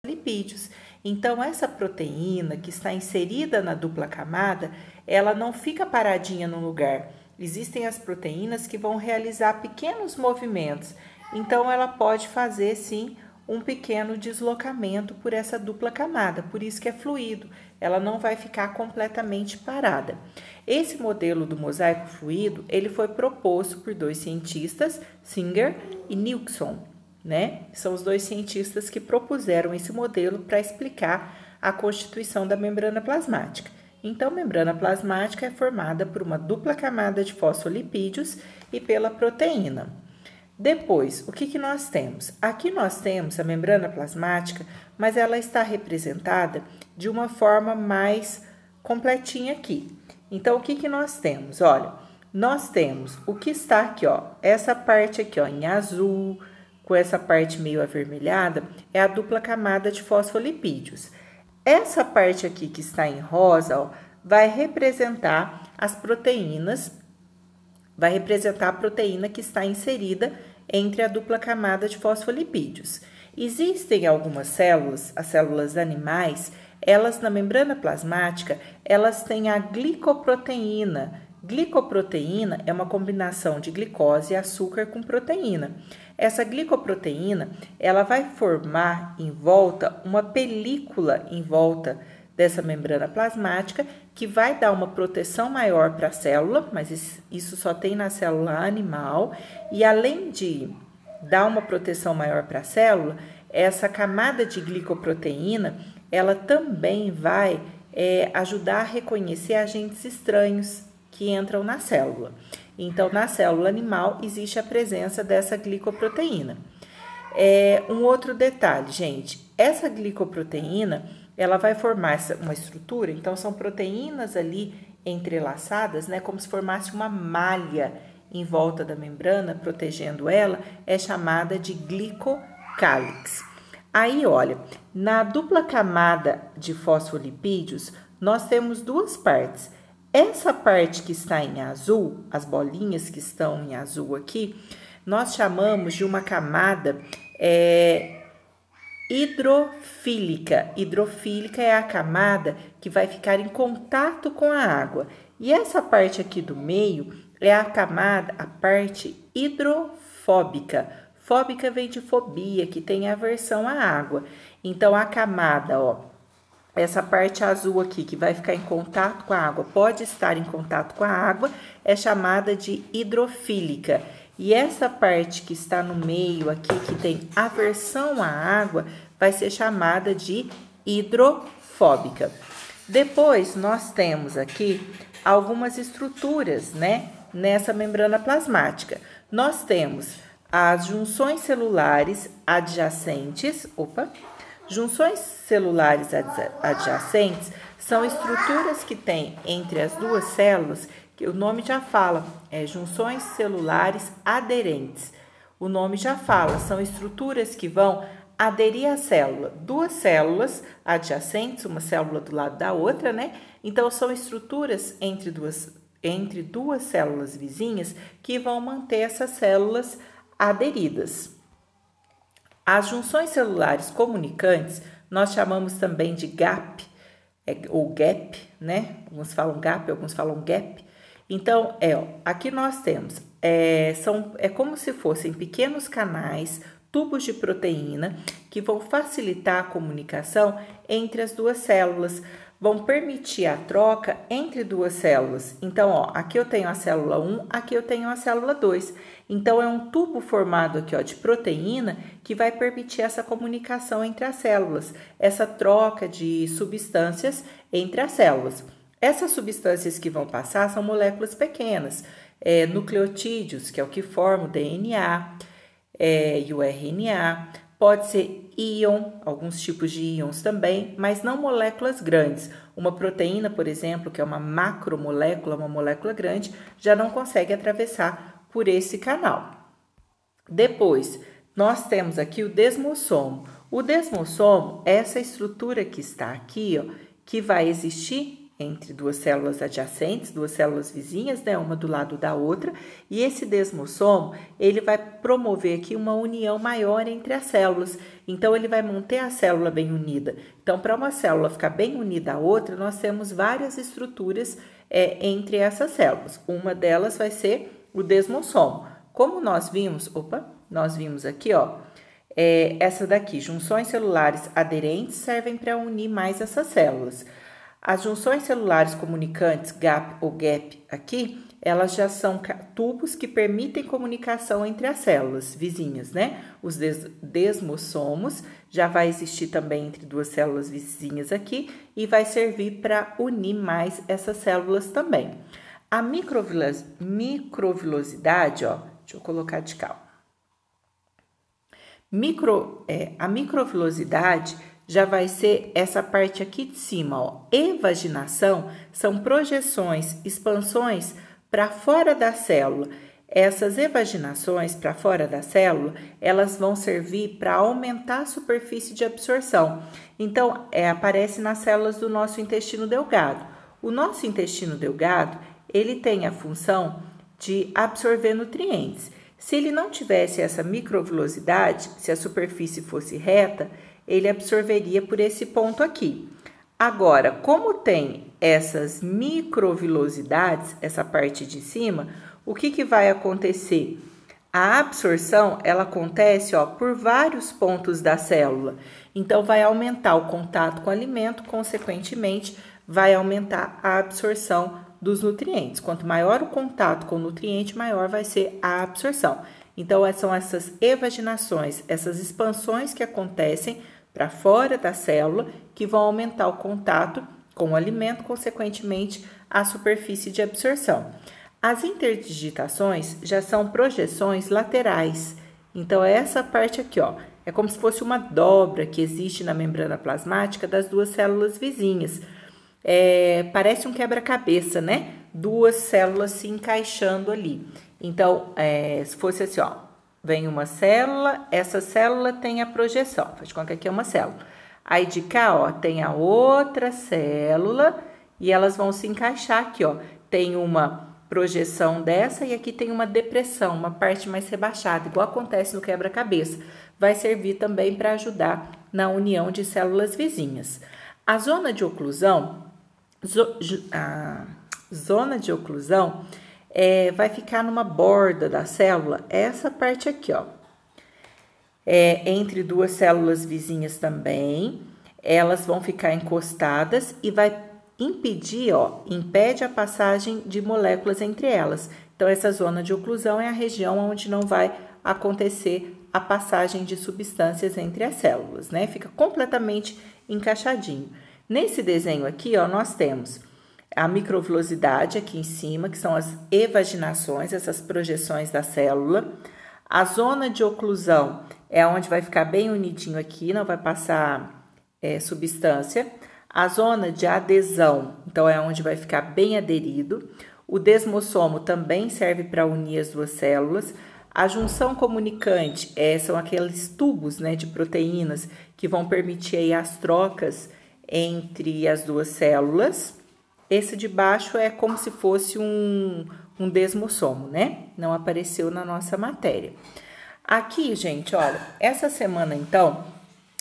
fosfolipídios. Então, essa proteína que está inserida na dupla camada, ela não fica paradinha no lugar. Existem as proteínas que vão realizar pequenos movimentos. Então, ela pode fazer, sim, um pequeno deslocamento por essa dupla camada. Por isso que é fluido. Ela não vai ficar completamente parada. Esse modelo do mosaico fluido, ele foi proposto por dois cientistas, Singer e Nilsson, né? São os dois cientistas que propuseram esse modelo para explicar a constituição da membrana plasmática. Então, a membrana plasmática é formada por uma dupla camada de fosfolipídios e pela proteína. Depois, o que nós temos? Aqui nós temos a membrana plasmática, mas ela está representada de uma forma mais completinha aqui. Então, o que nós temos? Olha, nós temos o que está aqui, ó, essa parte aqui, ó, em azul, com essa parte meio avermelhada, é a dupla camada de fosfolipídios. Essa parte aqui que está em rosa, ó, vai representar as proteínas, vai representar a proteína que está inserida entre a dupla camada de fosfolipídios. Existem algumas células, as células animais, elas na membrana plasmática, elas têm a glicoproteína. Glicoproteína é uma combinação de glicose e açúcar com proteína. Essa glicoproteína, ela vai formar em volta uma película em volta dessa membrana plasmática que vai dar uma proteção maior para a célula, mas isso só tem na célula animal. E além de dar uma proteção maior para a célula, essa camada de glicoproteína, ela também vai ajudar a reconhecer agentes estranhos que entram na célula. Então, na célula animal, existe a presença dessa glicoproteína. Um outro detalhe, gente, essa glicoproteína, ela vai formar uma estrutura, então são proteínas ali entrelaçadas, né, como se formasse uma malha em volta da membrana, protegendo ela, é chamada de glicocálix. Aí, olha, na dupla camada de fosfolipídios, nós temos duas partes. Essa parte que está em azul, as bolinhas que estão em azul aqui, nós chamamos de uma camada hidrofílica. Hidrofílica é a camada que vai ficar em contato com a água. E essa parte aqui do meio é a parte hidrofóbica. Fóbica vem de fobia, que tem aversão à água. Então, a camada, ó, essa parte azul aqui, que vai ficar em contato com a água, pode estar em contato com a água, é chamada de hidrofílica. E essa parte que está no meio aqui, que tem aversão à água, vai ser chamada de hidrofóbica. Depois, nós temos aqui algumas estruturas, né, nessa membrana plasmática. Nós temos as junções celulares adjacentes, junções celulares adjacentes são estruturas que tem entre as duas células, que o nome já fala, junções celulares aderentes. O nome já fala, são estruturas que vão aderir à célula. Duas células adjacentes, uma célula do lado da outra, né? Então, são estruturas entre duas células vizinhas que vão manter essas células aderidas. As junções celulares comunicantes, nós chamamos também de GAP, ou GAP, né? Alguns falam GAP, alguns falam GAP. Então, aqui nós temos, é como se fossem pequenos canais, tubos de proteína, que vão facilitar a comunicação entre as duas células, vão permitir a troca entre duas células. Então, ó, aqui eu tenho a célula 1, aqui eu tenho a célula 2. Então, é um tubo formado aqui, ó, de proteína que vai permitir essa comunicação entre as células, essa troca de substâncias entre as células. Essas substâncias que vão passar são moléculas pequenas, nucleotídeos, que é o que forma o DNA e o RNA. Pode ser íon, alguns tipos de íons também, mas não moléculas grandes. Uma proteína, por exemplo, que é uma macromolécula, uma molécula grande, já não consegue atravessar por esse canal. Depois, nós temos aqui o desmossomo. O desmossomo é essa estrutura que está aqui, ó, que vai existir entre duas células adjacentes, duas células vizinhas, né, uma do lado da outra, e esse desmossomo, ele vai promover aqui uma união maior entre as células, então ele vai manter a célula bem unida. Então, para uma célula ficar bem unida à outra, nós temos várias estruturas entre essas células. Uma delas vai ser o desmossomo. Como nós vimos, nós vimos aqui, ó, essa daqui, junções celulares aderentes servem para unir mais essas células. As junções celulares comunicantes, gap ou gap aqui, elas já são tubos que permitem comunicação entre as células vizinhas, né? Os desmossomos já vai existir também entre duas células vizinhas aqui e vai servir para unir mais essas células também. A microvilosidade, ó, deixa eu colocar de calma. A microvilosidade já vai ser essa parte aqui de cima, ó. Evaginação são projeções, expansões para fora da célula. Essas evaginações para fora da célula, elas vão servir para aumentar a superfície de absorção. Então, aparece nas células do nosso intestino delgado. O nosso intestino delgado, ele tem a função de absorver nutrientes. Se ele não tivesse essa microvilosidade, se a superfície fosse reta, ele absorveria por esse ponto aqui. Agora, como tem essas microvilosidades, essa parte de cima, o que vai acontecer? A absorção, ela acontece, ó, por vários pontos da célula. Então, vai aumentar o contato com o alimento, consequentemente, vai aumentar a absorção dos nutrientes. Quanto maior o contato com o nutriente, maior vai ser a absorção. Então, são essas evaginações, essas expansões que acontecem para fora da célula, que vão aumentar o contato com o alimento, consequentemente, a superfície de absorção. As interdigitações já são projeções laterais. Então, essa parte aqui, ó, é como se fosse uma dobra que existe na membrana plasmática das duas células vizinhas. Parece um quebra-cabeça, né? Duas células se encaixando ali. Então, se fosse assim, ó, vem uma célula, essa célula tem a projeção, faz de conta que aqui é uma célula. Aí de cá, ó, tem a outra célula e elas vão se encaixar aqui, ó. Tem uma projeção dessa e aqui tem uma depressão, uma parte mais rebaixada, igual acontece no quebra-cabeça. Vai servir também para ajudar na união de células vizinhas. A zona de oclusão, vai ficar numa borda da célula, essa parte aqui, ó. Entre duas células vizinhas também, elas vão ficar encostadas e vai impedir, ó, impede a passagem de moléculas entre elas. Então, essa zona de oclusão é a região onde não vai acontecer a passagem de substâncias entre as células, né? Fica completamente encaixadinho. Nesse desenho aqui, ó, nós temos a microvilosidade aqui em cima, que são as evaginações, essas projeções da célula. A zona de oclusão é onde vai ficar bem unidinho aqui, não vai passar substância. A zona de adesão, então, é onde vai ficar bem aderido. O desmossomo também serve para unir as duas células. A junção comunicante são aqueles tubos, né, de proteínas que vão permitir aí as trocas entre as duas células. Esse de baixo é como se fosse um desmossomo, né? Não apareceu na nossa matéria. Aqui, gente, olha, essa semana, então,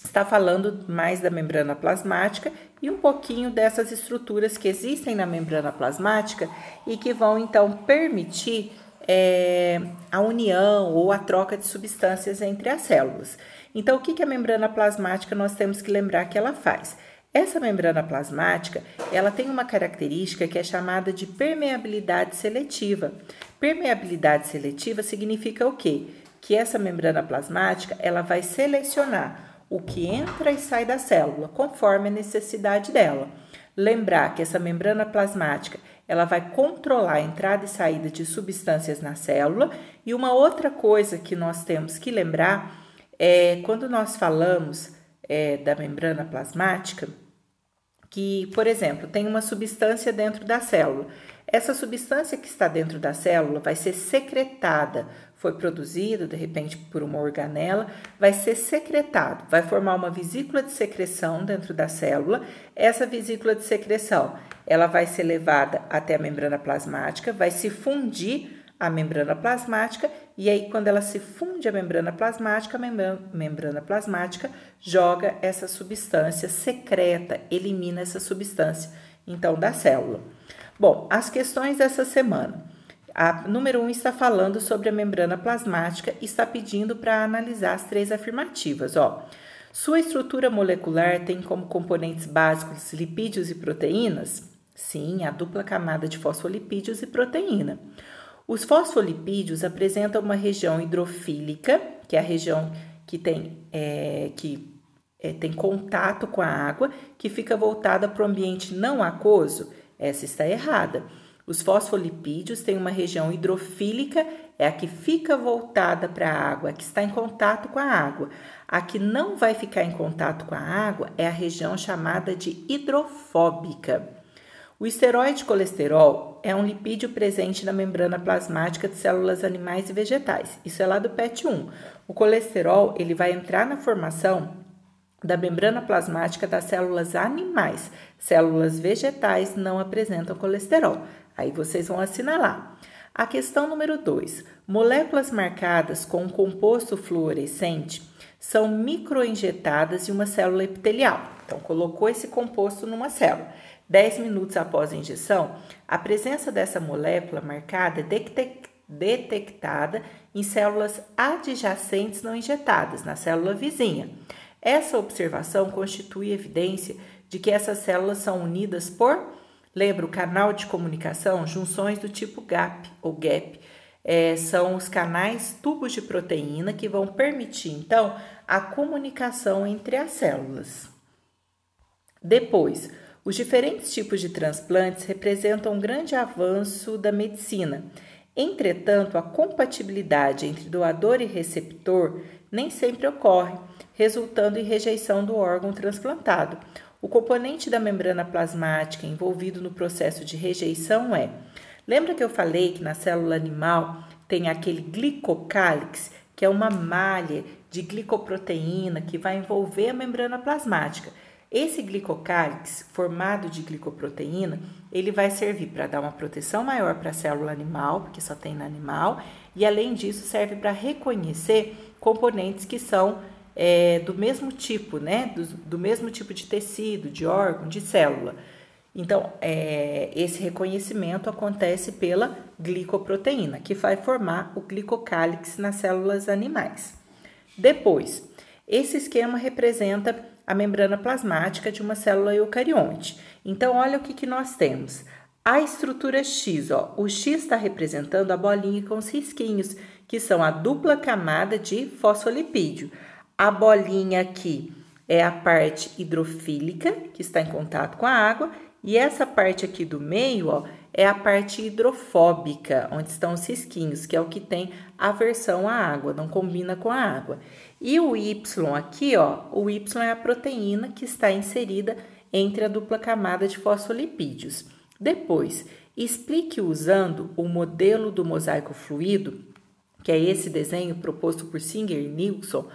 está falando mais da membrana plasmática e um pouquinho dessas estruturas que existem na membrana plasmática e que vão, então, permitir a união ou a troca de substâncias entre as células. Então, o que a membrana plasmática nós temos que lembrar que ela faz? Essa membrana plasmática, ela tem uma característica que é chamada de permeabilidade seletiva. Permeabilidade seletiva significa o quê? Que essa membrana plasmática, ela vai selecionar o que entra e sai da célula, conforme a necessidade dela. Lembrar que essa membrana plasmática, ela vai controlar a entrada e saída de substâncias na célula. E uma outra coisa que nós temos que lembrar é quando nós falamos da membrana plasmática, que, por exemplo, tem uma substância dentro da célula. Essa substância que está dentro da célula vai ser secretada, foi produzido de repente por uma organela, vai ser secretado, vai formar uma vesícula de secreção dentro da célula. Essa vesícula de secreção, ela vai ser levada até a membrana plasmática, vai se fundir a membrana plasmática, e aí quando ela se funde a membrana plasmática joga essa substância, secreta, elimina essa substância, então, da célula. Bom, as questões dessa semana. A número 1 está falando sobre a membrana plasmática e está pedindo para analisar as 3 afirmativas, ó. Sua estrutura molecular tem como componentes básicos lipídios e proteínas? Sim, a dupla camada de fosfolipídios e proteína. Os fosfolipídios apresentam uma região hidrofílica, que é a região que tem contato com a água, que fica voltada para o ambiente não aquoso. Essa está errada. Os fosfolipídios têm uma região hidrofílica, é a que fica voltada para a água, a que está em contato com a água. A que não vai ficar em contato com a água é a região chamada de hidrofóbica. O esteroide colesterol é um lipídio presente na membrana plasmática de células animais e vegetais. Isso é lá do PET 1. O colesterol ele vai entrar na formação da membrana plasmática das células animais. Células vegetais não apresentam colesterol. Aí vocês vão assinalar. A questão número 2. Moléculas marcadas com um composto fluorescente são microinjetadas em uma célula epitelial. Então, colocou esse composto numa célula. 10 minutos após a injeção, a presença dessa molécula marcada é detectada em células adjacentes não injetadas, na célula vizinha. Essa observação constitui evidência de que essas células são unidas por, lembra, o canal de comunicação, junções do tipo GAP ou GAP. São os canais tubos de proteína que vão permitir, então, a comunicação entre as células. Depois, os diferentes tipos de transplantes representam um grande avanço da medicina. Entretanto, a compatibilidade entre doador e receptor nem sempre ocorre, resultando em rejeição do órgão transplantado. O componente da membrana plasmática envolvido no processo de rejeição é... Lembra que eu falei que na célula animal tem aquele glicocálix, que é uma malha de glicoproteína que vai envolver a membrana plasmática? Esse glicocálix, formado de glicoproteína, ele vai servir para dar uma proteção maior para a célula animal, porque só tem na animal, e além disso serve para reconhecer componentes que são do mesmo tipo, né? Do mesmo tipo de tecido, de órgão, de célula. Então, esse reconhecimento acontece pela glicoproteína, que vai formar o glicocálix nas células animais. Depois, esse esquema representa a membrana plasmática de uma célula eucarionte. Então, olha o que nós temos. A estrutura X, ó, o X está representando a bolinha com os risquinhos, que são a dupla camada de fosfolipídio. A bolinha aqui é a parte hidrofílica, que está em contato com a água, e essa parte aqui do meio, ó, é a parte hidrofóbica, onde estão os risquinhos, que é o que tem aversão à água, não combina com a água. E o Y aqui, ó, o Y é a proteína que está inserida entre a dupla camada de fosfolipídios. Depois, explique usando o modelo do mosaico fluido, que é esse desenho proposto por Singer e Nilsson,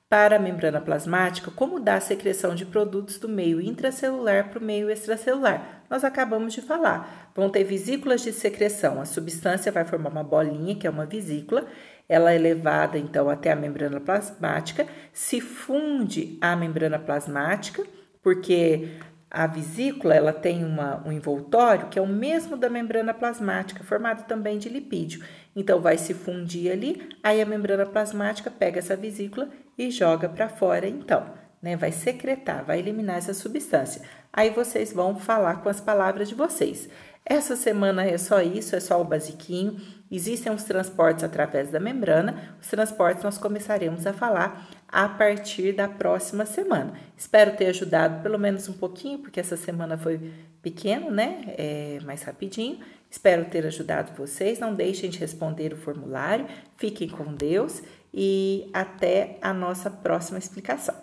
para a membrana plasmática, como dá a secreção de produtos do meio intracelular para o meio extracelular. Nós acabamos de falar. Vão ter vesículas de secreção. A substância vai formar uma bolinha, que é uma vesícula. Ela é levada, então, até a membrana plasmática, se funde à membrana plasmática, porque a vesícula ela tem um envoltório que é o mesmo da membrana plasmática, formado também de lipídio. Então, vai se fundir ali, aí a membrana plasmática pega essa vesícula e joga para fora, então, né? Vai secretar, vai eliminar essa substância. Aí vocês vão falar com as palavras de vocês. Essa semana é só isso, é só o basiquinho. Existem os transportes através da membrana. Os transportes nós começaremos a falar a partir da próxima semana. Espero ter ajudado pelo menos um pouquinho, porque essa semana foi pequena, né? Mais rapidinho. Espero ter ajudado vocês. Não deixem de responder o formulário. Fiquem com Deus e até a nossa próxima explicação.